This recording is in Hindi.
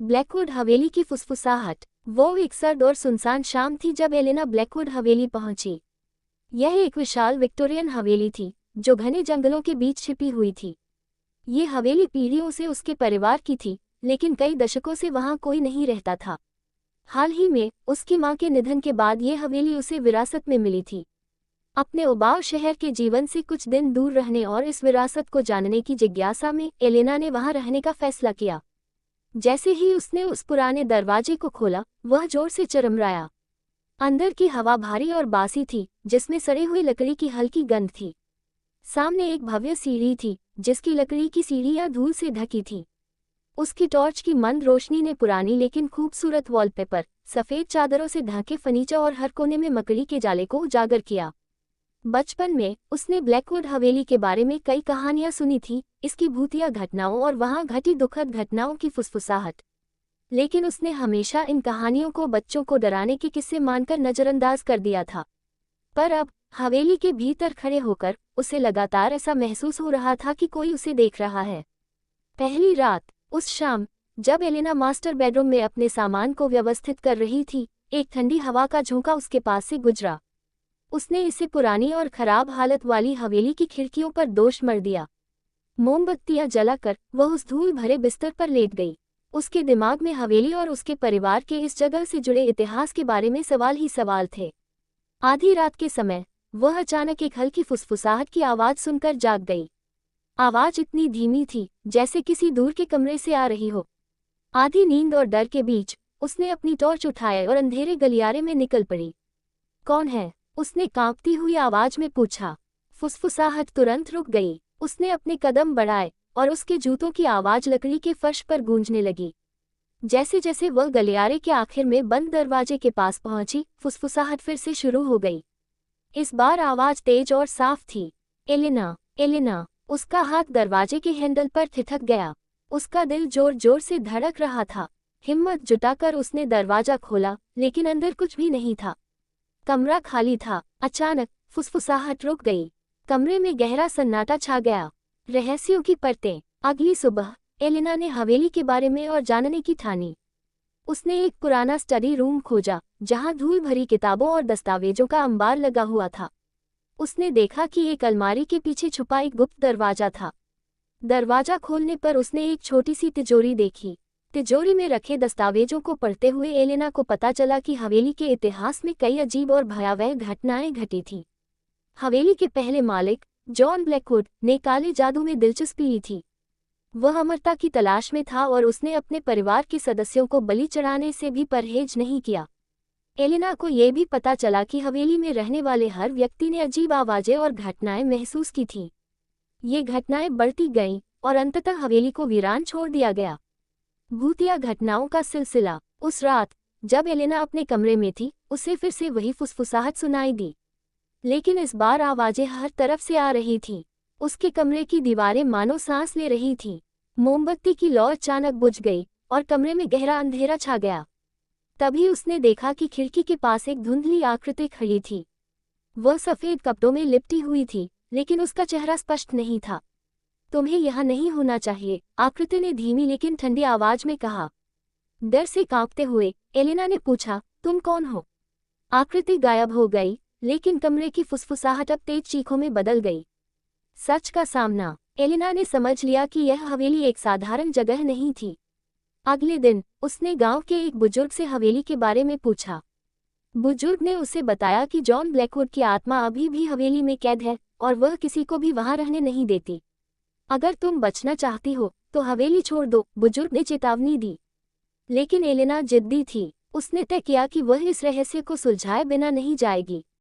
ब्लैकवुड हवेली की फुसफुसाहट। वो एक सर्द और सुनसान शाम थी जब एलेना ब्लैकवुड हवेली पहुंची। यह एक विशाल विक्टोरियन हवेली थी जो घने जंगलों के बीच छिपी हुई थी। ये हवेली पीढ़ियों से उसके परिवार की थी, लेकिन कई दशकों से वहां कोई नहीं रहता था। हाल ही में उसकी मां के निधन के बाद ये हवेली उसे विरासत में मिली थी। अपने उबाऊ शहर के जीवन से कुछ दिन दूर रहने और इस विरासत को जानने की जिज्ञासा में एलेना ने वहां रहने का फैसला किया। जैसे ही उसने उस पुराने दरवाजे को खोला, वह जोर से चरमराया। अंदर की हवा भारी और बासी थी, जिसमें सड़ी हुई लकड़ी की हल्की गंध थी। सामने एक भव्य सीढ़ी थी, जिसकी लकड़ी की सीढ़ियां धूल से ढकी थीं। उसकी टॉर्च की मंद रोशनी ने पुरानी लेकिन खूबसूरत वॉलपेपर, सफ़ेद चादरों से ढके फर्नीचर और हर कोने में मकड़ी के जाले को उजागर किया। बचपन में उसने ब्लैकवुड हवेली के बारे में कई कहानियां सुनी थी, इसकी भूतिया घटनाओं और वहां घटी दुखद घटनाओं की फुसफुसाहट। लेकिन उसने हमेशा इन कहानियों को बच्चों को डराने के किस्से मानकर नज़रअंदाज कर दिया था। पर अब हवेली के भीतर खड़े होकर उसे लगातार ऐसा महसूस हो रहा था कि कोई उसे देख रहा है। पहली रात, उस शाम, जब एलेना मास्टर बेडरूम में अपने सामान को व्यवस्थित कर रही थी, एक ठंडी हवा का झोंका उसके पास से गुजरा। उसने इसे पुरानी और खराब हालत वाली हवेली की खिड़कियों पर दोष मर दिया। मोमबत्तियां जलाकर वह उस धूल भरे बिस्तर पर लेट गई। उसके दिमाग में हवेली और उसके परिवार के इस जगह से जुड़े इतिहास के बारे में सवाल ही सवाल थे। आधी रात के समय वह अचानक एक हल्की फुसफुसाहट की आवाज़ सुनकर जाग गई। आवाज़ इतनी धीमी थी जैसे किसी दूर के कमरे से आ रही हो। आधी नींद और डर के बीच उसने अपनी टॉर्च उठाया और अंधेरे गलियारे में निकल पड़ी। कौन है? उसने कांपती हुई आवाज में पूछा। फुसफुसाहट तुरंत रुक गई। उसने अपने कदम बढ़ाए और उसके जूतों की आवाज लकड़ी के फर्श पर गूंजने लगी। जैसे जैसे वह गलियारे के आखिर में बंद दरवाजे के पास पहुंची, फुसफुसाहट फिर से शुरू हो गई। इस बार आवाज तेज और साफ थी। Elena, Elena. उसका हाथ दरवाजे के हैंडल पर ठिठक गया। उसका दिल जोर जोर से धड़क रहा था। हिम्मत जुटाकर उसने दरवाजा खोला, लेकिन अंदर कुछ भी नहीं था। कमरा खाली था। अचानक फुसफुसाहट रुक गई। कमरे में गहरा सन्नाटा छा गया। रहस्यों की परतें। अगली सुबह एलेना ने हवेली के बारे में और जानने की ठानी। उसने एक पुराना स्टडी रूम खोजा, जहां धूल भरी किताबों और दस्तावेजों का अंबार लगा हुआ था। उसने देखा कि एक अलमारी के पीछे छुपा एक गुप्त दरवाजा था। दरवाजा खोलने पर उसने एक छोटी सी तिजोरी देखी। तिजोरी में रखे दस्तावेजों को पढ़ते हुए एलेना को पता चला कि हवेली के इतिहास में कई अजीब और भयावह घटनाएं घटी थीं। हवेली के पहले मालिक, जॉन ब्लैकवुड, ने काले जादू में दिलचस्पी ली थी। वह अमरता की तलाश में था और उसने अपने परिवार के सदस्यों को बलि चढ़ाने से भी परहेज नहीं किया। एलेना को यह भी पता चला कि हवेली में रहने वाले हर व्यक्ति ने अजीब आवाजें और घटनाएं महसूस की थीं। ये घटनाएं बढ़ती गईं और अंततः हवेली को वीरान छोड़ दिया गया। भूतिया घटनाओं का सिलसिला। उस रात जब एलेना अपने कमरे में थी, उसे फिर से वही फुसफुसाहट सुनाई दी। लेकिन इस बार आवाजें हर तरफ से आ रही थीं। उसके कमरे की दीवारें मानो सांस ले रही थीं। मोमबत्ती की लौ अचानक बुझ गई और कमरे में गहरा अंधेरा छा गया। तभी उसने देखा कि खिड़की के पास एक धुंधली आकृति खड़ी थी। वह सफ़ेद कपड़ों में लिपटी हुई थी, लेकिन उसका चेहरा स्पष्ट नहीं था। तुम्हें यहाँ नहीं होना चाहिए, आकृति ने धीमी लेकिन ठंडी आवाज में कहा। डर से कांपते हुए एलेना ने पूछा, तुम कौन हो? आकृति गायब हो गई, लेकिन कमरे की फुसफुसाहट अब तेज चीखों में बदल गई। सच का सामना। एलेना ने समझ लिया कि यह हवेली एक साधारण जगह नहीं थी। अगले दिन उसने गांव के एक बुजुर्ग से हवेली के बारे में पूछा। बुजुर्ग ने उसे बताया कि जॉन ब्लैकवुड की आत्मा अभी भी हवेली में कैद है और वह किसी को भी वहां रहने नहीं देती। अगर तुम बचना चाहती हो तो हवेली छोड़ दो, बुजुर्ग ने चेतावनी दी। लेकिन एलेना जिद्दी थी। उसने तय किया कि वह इस रहस्य को सुलझाए बिना नहीं जाएगी।